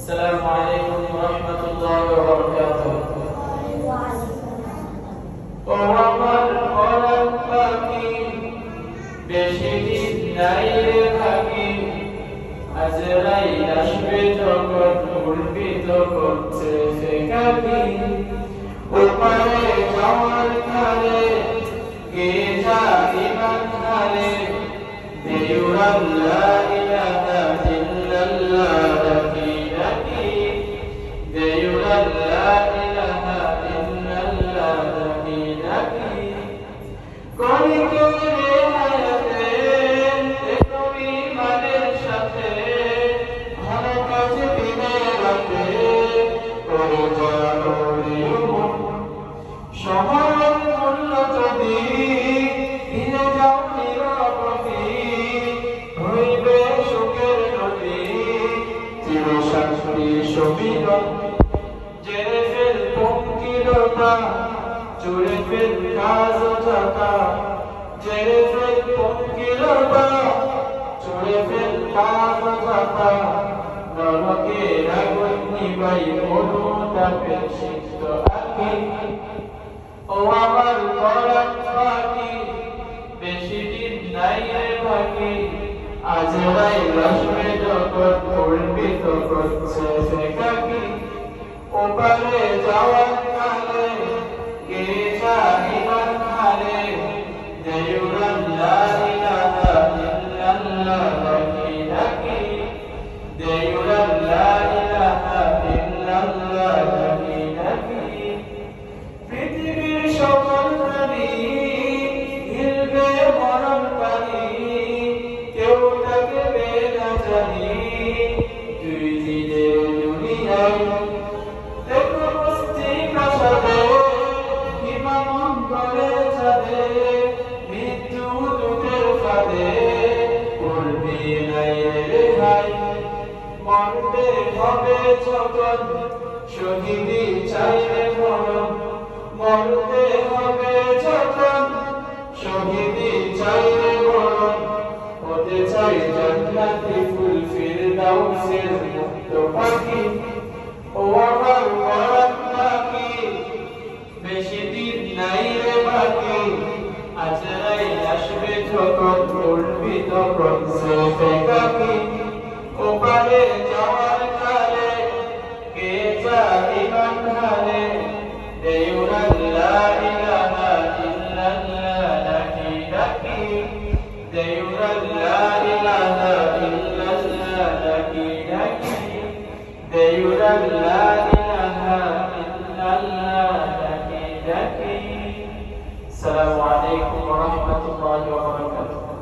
السلام عليكم ورحمة الله وبركاته. তোমার কলম পাখি বেশি দিন নাই রে থাকি, আজরাইল আসবে যখন উড়বি তখন ফেকাবি। ওপারে যাওয়ার কালে কে ইমান হারে, দেউরাল লা ইলাহা ইল্লাল্লাহ ডাকি ডাকি, দেউরাল লা ইলাহা ইল্লাল্লাহ ডাকি ডাকি। করি রে হায়াতে দেখো ইমানের সাথে, ভালো কাজ দিনে রাতে করে যাও রে সবার মূল্য যদি ফিরে যাও নিরপতি, হইবে সুখের নদী চির শান্তি সমীরণ। জেরে ফেল পঙ্কিলতা চুরে ফেল কাজ জাতা, জেরে ফেল পঙ্কিলতা চুরে ফেল কাজ জাতা। নরকের আগুন নিবাই অনুতাপে সিক্ত আঁকি। ও আমার কলম পাখি বেশি দিন নাই রে বাকি, আজরাইল আসবে যখন উড়বি তখন ফেকাবি। ওপারে যাওয়ার কালে কে ইমান হারে, দেউরাল লা ইলাহা ইল্লাল্লাহ ডাকি ডাকি, দেউরাল লা ইলাহা ইল্লাল্লাহ ডাকি ডাকি। পৃথিবীর সকল প্রাণী হিলবে মরণ পানি, কেউ থাকবে না জানি দুই দিনের দুনিয়ায়। দেখো বস্তি প্রাসাদে ইমাম করে ছাদে, মৃত্যু দুঃখের ফাঁদে পড়বি নাই রে ভাই। মরতে হবে যখন শহীদি চাইলে মরণ, মরতে হবে যখন শহীদি চাইলে মরণ। হতে চাই জান্নাতি ফুল ফিরদাউসের মুক্ত পাখি। ও আমার কলম পাখি বেশি দিন নাই রে বাকি, আজরাইল আসবে যখন উড়বি তখন ফেকাবি। ওপারে যাওয়ার কালে কে ইমান হারে, দেউরাল লা ইলাহা ইল্লাল্লাহ ডাকি ডাকি, দেউরাল লা ইলাহা ইল্লাল্লাহ ডাকি ডাকি, দেউরাল লা ইলাহা ইল্লাল্লাহ ডাকি ডাকি। আসসালামু আলাইকুম ওয়া রাহমাতুল্লাহি ওয়া বারাকাতুহু।